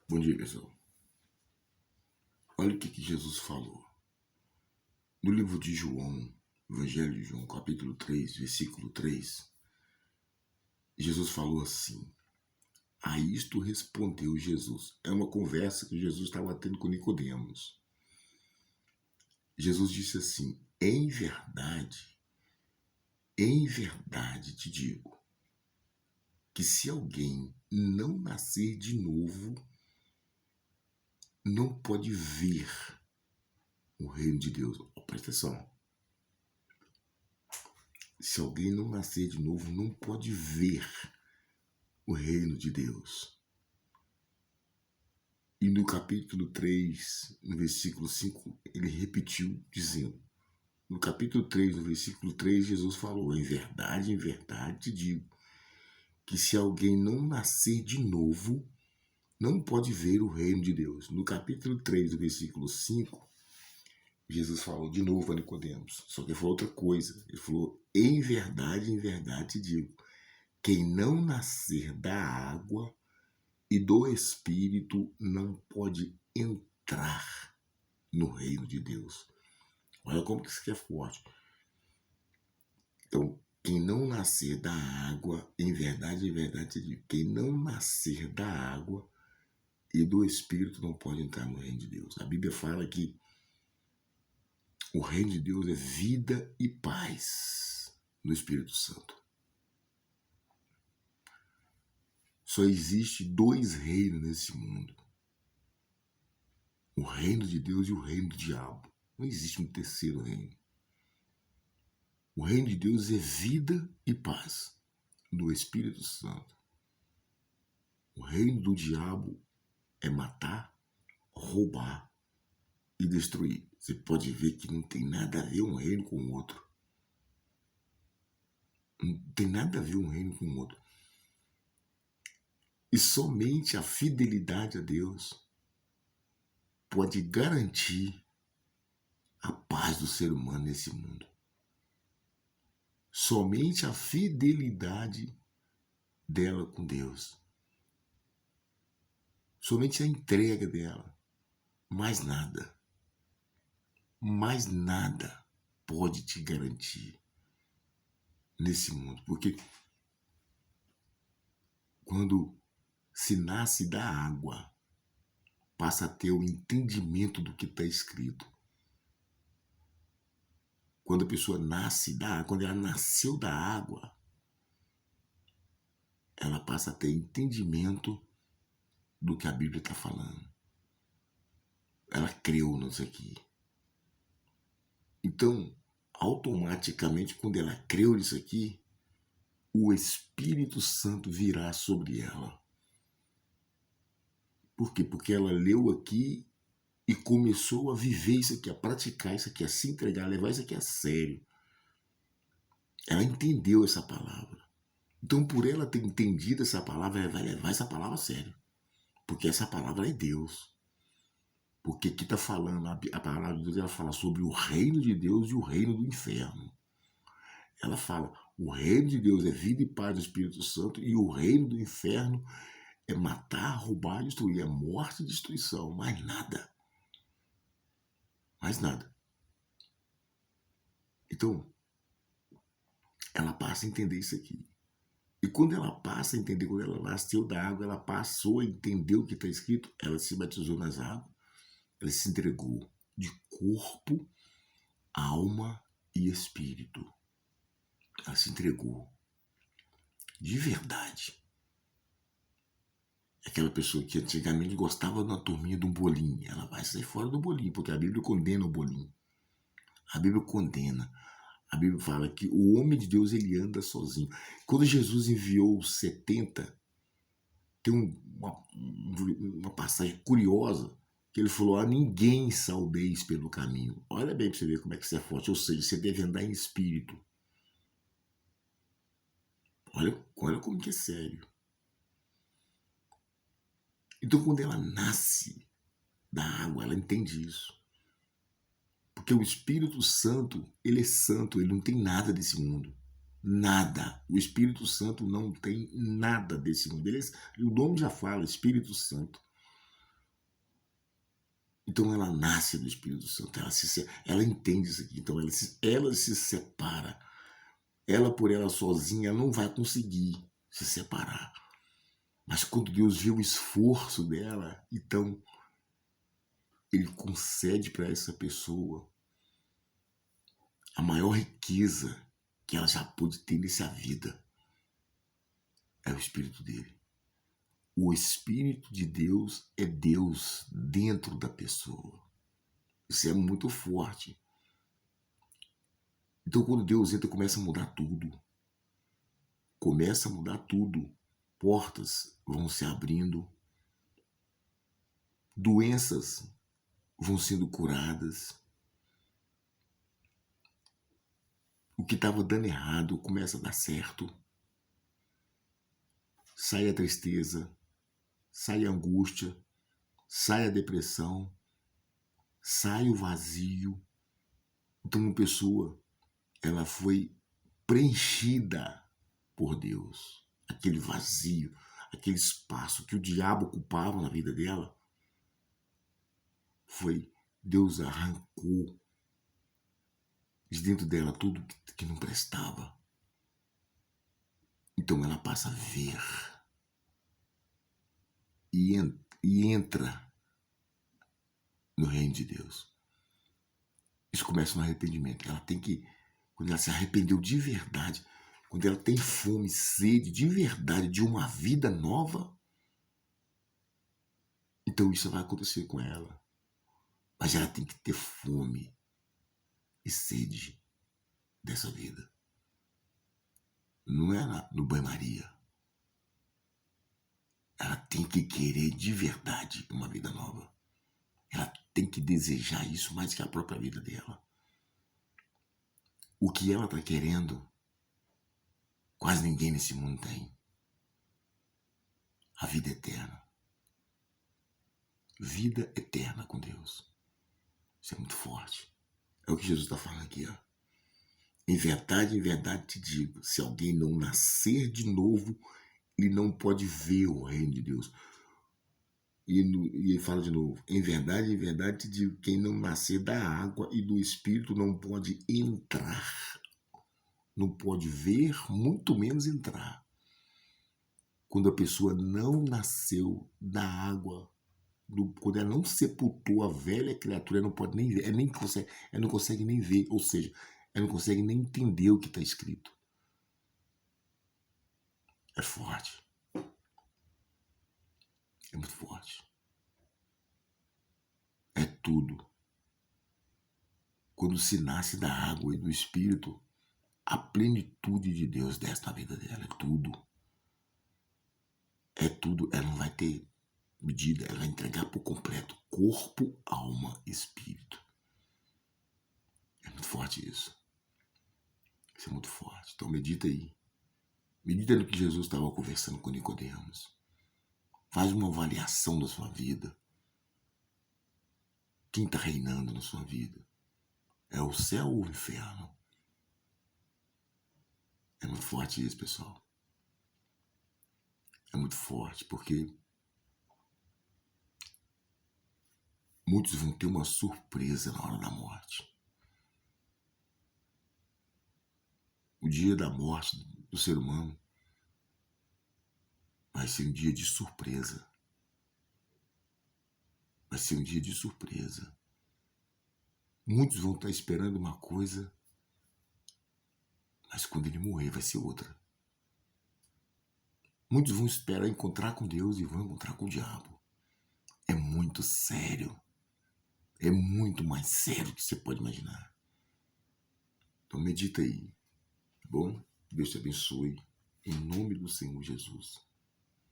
Bom dia, pessoal. Olha o que Jesus falou. No livro de João, Evangelho de João, capítulo 3, versículo 3, Jesus falou assim: a isto respondeu Jesus. É uma conversa que Jesus estava tendo com Nicodemos. Jesus disse assim: em verdade te digo, que se alguém não nascer de novo, não pode ver o reino de Deus. Presta atenção. Se alguém não nascer de novo, não pode ver o reino de Deus. E no capítulo 3, no versículo 5, ele repetiu dizendo, no capítulo 3, no versículo 3, Jesus falou: em verdade te digo, que se alguém não nascer de novo, não pode ver o reino de Deus. No capítulo 3, no versículo 5, Jesus falou de novo a Nicodemos, só que ele falou outra coisa. Ele falou: em verdade te digo, quem não nascer da água e do Espírito não pode entrar no reino de Deus. Olha como que isso aqui é forte. Então, quem não nascer da água, em verdade te digo, quem não nascer da água e do Espírito não pode entrar no reino de Deus. A Bíblia fala que o reino de Deus é vida e paz no Espírito Santo. Só existe dois reinos nesse mundo: o reino de Deus e o reino do diabo. Não existe um terceiro reino. O reino de Deus é vida e paz no Espírito Santo. O reino do diabo é matar, roubar e destruir. Você pode ver que não tem nada a ver um reino com o outro. Não tem nada a ver um reino com o outro. E somente a fidelidade a Deus pode garantir a paz do ser humano nesse mundo. Somente a fidelidade dela com Deus. Somente a entrega dela. Mais nada. Mais nada pode te garantir nesse mundo. Porque quando se nasce da água, passa a ter o entendimento do que está escrito. Quando a pessoa nasce da água, quando ela nasceu da água, ela passa a ter entendimento do que a Bíblia está falando. Ela creu nisso aqui. Então, automaticamente, quando ela creu nisso aqui, o Espírito Santo virá sobre ela. Por quê? Porque ela leu aqui e começou a viver isso aqui, a praticar isso aqui, a se entregar, a levar isso aqui a sério. Ela entendeu essa palavra. Então, por ela ter entendido essa palavra, ela vai levar essa palavra a sério. Porque essa palavra é Deus. Porque aqui está falando, a palavra de Deus, ela fala sobre o reino de Deus e o reino do inferno. Ela fala, o reino de Deus é vida e paz do Espírito Santo e o reino do inferno é matar, roubar e destruir. É morte e destruição, mais nada. Mais nada. Então, ela passa a entender isso aqui. E quando ela passa a entender, quando ela nasceu da água, ela passou a entender o que está escrito, ela se batizou nas águas, ela se entregou de corpo, alma e espírito. Ela se entregou de verdade. Aquela pessoa que antigamente gostava da turminha de um bolinho, ela vai sair fora do bolinho, porque a Bíblia condena o bolinho. A Bíblia condena. A Bíblia fala que o homem de Deus, ele anda sozinho. Quando Jesus enviou os 70, tem uma passagem curiosa, que ele falou: a ninguém saudeis pelo caminho. Olha bem para você ver como é que você é forte. Ou seja, você deve andar em espírito. Olha como que é sério. Então, quando ela nasce da água, ela entende isso. Porque o Espírito Santo, ele é santo, ele não tem nada desse mundo. Nada. O Espírito Santo não tem nada desse mundo. O nome já fala, Espírito Santo. Então ela nasce do Espírito Santo, ela entende isso aqui, então ela se separa. Ela por ela sozinha ela não vai conseguir se separar. Mas quando Deus vê o esforço dela, então ele concede para essa pessoa a maior riqueza que ela já pôde ter nessa vida. É o Espírito dele. O Espírito de Deus é Deus dentro da pessoa. Isso é muito forte. Então quando Deus entra, começa a mudar tudo. Começa a mudar tudo. Portas vão se abrindo. Doenças vão sendo curadas. O que estava dando errado começa a dar certo. Sai a tristeza, sai a angústia, sai a depressão, sai o vazio. Então uma pessoa, ela foi preenchida por Deus. Aquele vazio, aquele espaço que o diabo ocupava na vida dela, Deus arrancou de dentro dela tudo que não prestava. Então ela passa a ver e entra no reino de Deus. Isso começa no arrependimento. Ela tem que, quando ela se arrependeu de verdade, quando ela tem fome, sede de verdade de uma vida nova, então isso vai acontecer com ela. Mas ela tem que ter fome e sede dessa vida. Não é no banho-maria. Ela tem que querer de verdade uma vida nova. Ela tem que desejar isso mais que a própria vida dela. O que ela está querendo, quase ninguém nesse mundo tem. A vida eterna. Vida eterna com Deus. Isso é muito forte. É o que Jesus está falando aqui, ó. Em verdade te digo, se alguém não nascer de novo, ele não pode ver o reino de Deus. E ele fala de novo, em verdade te digo, quem não nascer da água e do Espírito não pode entrar. Não pode ver, muito menos entrar. Quando a pessoa não nasceu da água, quando ela não sepultou a velha criatura, ela não pode nem ver, ela não consegue nem ver, ou seja, ela não consegue nem entender o que está escrito. É forte. É muito forte. É tudo. Quando se nasce da água e do Espírito, a plenitude de Deus desce na vida dela. É tudo. É tudo. Ela não vai ter medida. Ela vai entregar por completo. Corpo, alma, espírito. É muito forte isso. Isso é muito forte. Então medita aí. Medita no que Jesus estava conversando com Nicodemos. Faz uma avaliação da sua vida. Quem está reinando na sua vida? É o céu ou o inferno? É muito forte isso, pessoal. É muito forte, porque muitos vão ter uma surpresa na hora da morte. O dia da morte do ser humano vai ser um dia de surpresa. Vai ser um dia de surpresa. Muitos vão estar esperando uma coisa, mas quando ele morrer vai ser outra. Muitos vão esperar encontrar com Deus e vão encontrar com o diabo. É muito sério. É muito mais sério do que você pode imaginar. Então medita aí, tá bom? Deus te abençoe. Em nome do Senhor Jesus.